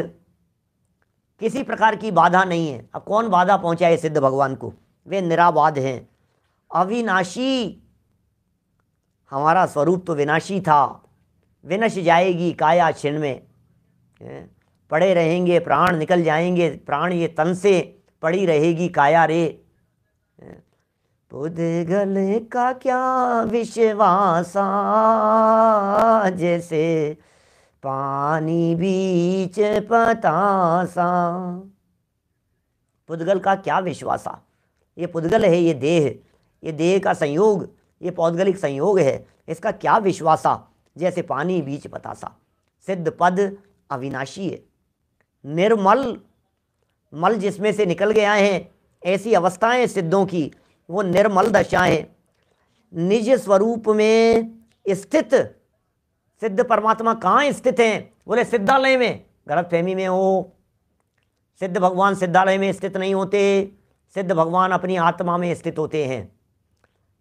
किसी प्रकार की बाधा नहीं है। अब कौन बाधा पहुंचाए सिद्ध भगवान को? वे निराबाध हैं। अविनाशी, हमारा स्वरूप तो विनाशी था, विनश जाएगी काया छिन्न में, पड़े रहेंगे प्राण निकल जाएंगे, प्राण ये तन से पड़ी रहेगी काया रे। पुद्गल का क्या विश्वासा, जैसे पानी बीच पतासा। पुद्गल का क्या विश्वासा, ये पुद्गल है, ये देह का संयोग, ये पौद्गलिक संयोग है, इसका क्या विश्वासा, जैसे पानी बीच पतासा। सिद्ध पद अविनाशी है। निर्मल, मल जिसमें से निकल गया है, ऐसी अवस्थाएं सिद्धों की, वो निर्मल दशाएं। निज स्वरूप में स्थित, सिद्ध परमात्मा कहाँ स्थित हैं? बोले सिद्धालय में। गलतफहमी में हो, सिद्ध भगवान सिद्धालय में स्थित नहीं होते, सिद्ध भगवान अपनी आत्मा में स्थित होते हैं।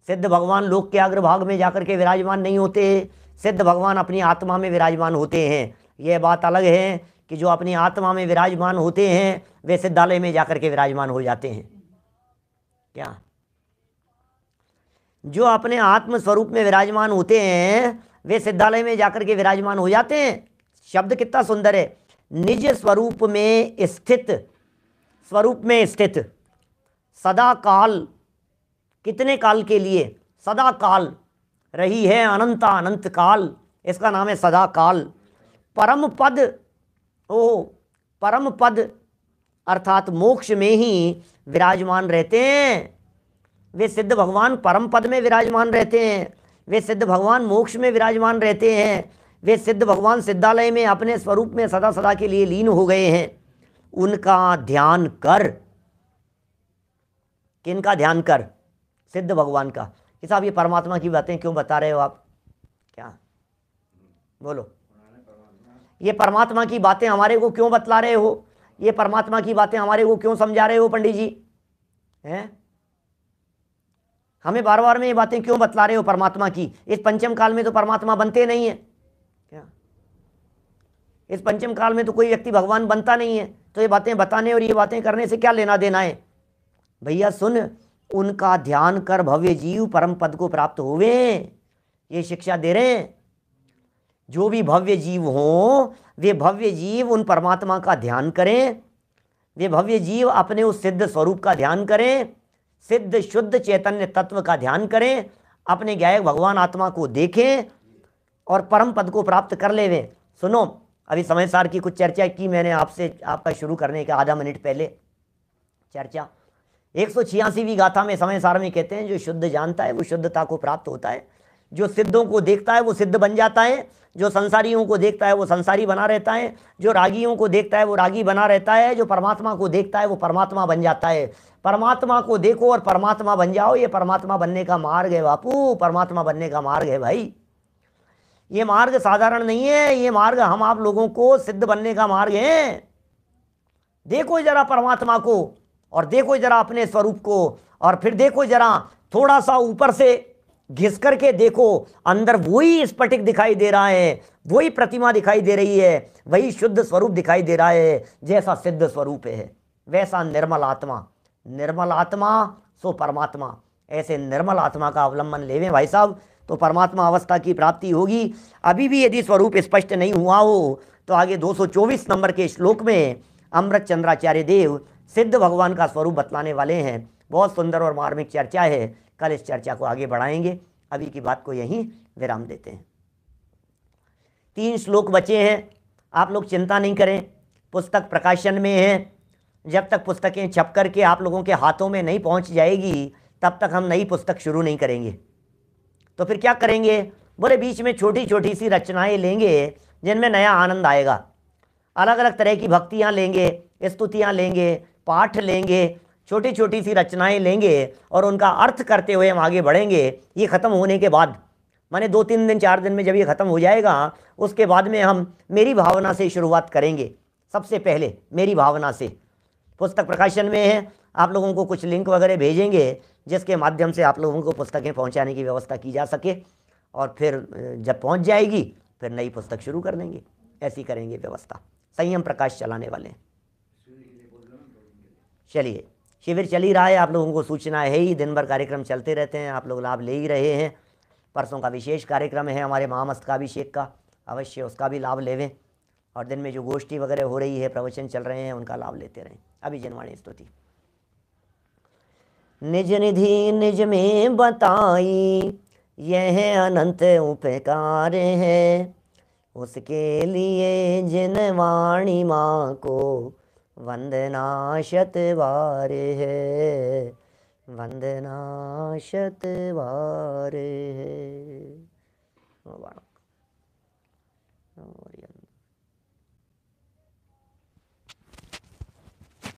सिद्ध भगवान लोक के अग्रभाग में जाकर के विराजमान नहीं होते, सिद्ध भगवान अपनी आत्मा में विराजमान होते हैं। यह बात अलग है कि जो अपनी आत्मा में विराजमान होते हैं वे सिद्धालय में जाकर के विराजमान हो जाते हैं। क्या? जो अपने आत्म स्वरूप में विराजमान होते हैं वे सिद्धालय में जाकर के विराजमान हो जाते हैं। शब्द कितना सुंदर है, निज स्वरूप में स्थित, स्वरूप में स्थित, सदा काल, कितने काल के लिए? सदा काल रही है, अनंत अनंत काल, इसका नाम है सदा काल। परम पद, ओ परम पद अर्थात मोक्ष में ही विराजमान रहते हैं। वे सिद्ध भगवान परम पद में विराजमान रहते हैं, वे सिद्ध भगवान मोक्ष में विराजमान रहते हैं, वे सिद्ध भगवान सिद्धालय में अपने स्वरूप में सदा सदा के लिए लीन हो गए हैं। उनका ध्यान कर। किनका ध्यान कर? सिद्ध भगवान का। कि साहब ये परमात्मा की बातें क्यों बता रहे हो आप? क्या बोलो, ये परमात्मा की बातें हमारे को क्यों बतला रहे हो? ये परमात्मा की बातें हमारे को क्यों समझा रहे हो पंडित जी? हैं? हमें बार बार में ये बातें क्यों बतला रहे हो परमात्मा की? इस पंचम काल में तो परमात्मा बनते नहीं है। क्या? इस पंचम काल में तो कोई व्यक्ति भगवान बनता नहीं है, तो ये बातें बताने और ये बातें करने से क्या लेना देना है? भैया सुन, उनका ध्यान कर भव्य जीव परम पद को प्राप्त होवे, ये शिक्षा दे रहे हैं। जो भी भव्य जीव हो, वे भव्य जीव उन परमात्मा का ध्यान करें, वे भव्य जीव अपने उस सिद्ध स्वरूप का ध्यान करें, सिद्ध शुद्ध चैतन्य तत्व का ध्यान करें, अपने गायक भगवान आत्मा को देखें और परम पद को प्राप्त कर लेवें। सुनो, अभी समय सार की कुछ चर्चा की मैंने आपसे, आपका शुरू करने के आधा मिनट पहले चर्चा। 186वीं गाथा में समय सार में कहते हैं जो शुद्ध जानता है वो शुद्धता को प्राप्त होता है, जो सिद्धों को देखता है वो सिद्ध बन जाता है, जो संसारियों को देखता है वो संसारी बना रहता है, जो रागियों को देखता है वो रागी बना रहता है, जो परमात्मा को देखता है वो परमात्मा बन जाता है। परमात्मा को देखो और परमात्मा बन जाओ, ये परमात्मा बनने का मार्ग है बापू, परमात्मा बनने का मार्ग है भाई। ये मार्ग साधारण नहीं है, ये मार्ग हम आप लोगों को सिद्ध बनने का मार्ग है। देखो जरा परमात्मा को और देखो जरा अपने स्वरूप को और फिर देखो जरा थोड़ा सा ऊपर से घिस करके देखो, अंदर वही स्फटिक दिखाई दे रहा है, वही प्रतिमा दिखाई दे रही है, वही शुद्ध स्वरूप दिखाई दे रहा है जैसा सिद्ध स्वरूप है। वैसा निर्मल आत्मा, निर्मल आत्मा सो परमात्मा, ऐसे निर्मल आत्मा का अवलंबन लेवें भाई साहब, तो परमात्मा अवस्था की प्राप्ति होगी। अभी भी यदि स्वरूप स्पष्ट नहीं हुआ हो तो आगे 224 नंबर के श्लोक में अमृत चंद्राचार्य देव सिद्ध भगवान का स्वरूप बतलाने वाले हैं। बहुत सुंदर और मार्मिक चर्चा है, कल इस चर्चा को आगे बढ़ाएंगे। अभी की बात को यहीं विराम देते हैं। 3 श्लोक बचे हैं, आप लोग चिंता नहीं करें, पुस्तक प्रकाशन में है। जब तक पुस्तकें छप करके आप लोगों के हाथों में नहीं पहुंच जाएगी तब तक हम नई पुस्तक शुरू नहीं करेंगे। तो फिर क्या करेंगे? बोले बीच में छोटी छोटी सी रचनाएं लेंगे जिनमें नया आनंद आएगा। अलग अलग तरह की भक्तियां लेंगे, स्तुतियां लेंगे, पाठ लेंगे, छोटी छोटी सी रचनाएं लेंगे और उनका अर्थ करते हुए हम आगे बढ़ेंगे। ये ख़त्म होने के बाद, माने 2-3 दिन 4 दिन में जब ये ख़त्म हो जाएगा उसके बाद में हम मेरी भावना से शुरुआत करेंगे। सबसे पहले मेरी भावना से। पुस्तक प्रकाशन में है, आप लोगों को कुछ लिंक वगैरह भेजेंगे जिसके माध्यम से आप लोगों को पुस्तकें पहुंचाने की व्यवस्था की जा सके, और फिर जब पहुंच जाएगी फिर नई पुस्तक शुरू कर देंगे। ऐसी करेंगे व्यवस्था। संयम प्रकाश चलाने वाले हैं। चलिए, शिविर चल ही रहा है, आप लोगों को सूचना है ही, दिन भर कार्यक्रम चलते रहते हैं, आप लोग लाभ ले ही रहे हैं। परसों का विशेष कार्यक्रम है हमारे महामस्तकाभिषेक का, अवश्य उसका भी लाभ लेवें। और दिन में जो गोष्ठी वगैरह हो रही है, प्रवचन चल रहे हैं, उनका लाभ लेते रहें। अभी जनवाणी स्तुति। निज निधि निज में बताई, यह अनंत उपकार है, उसके लिए जिन वाणी माँ को वंदना शतबार है, वंदना शतबार है।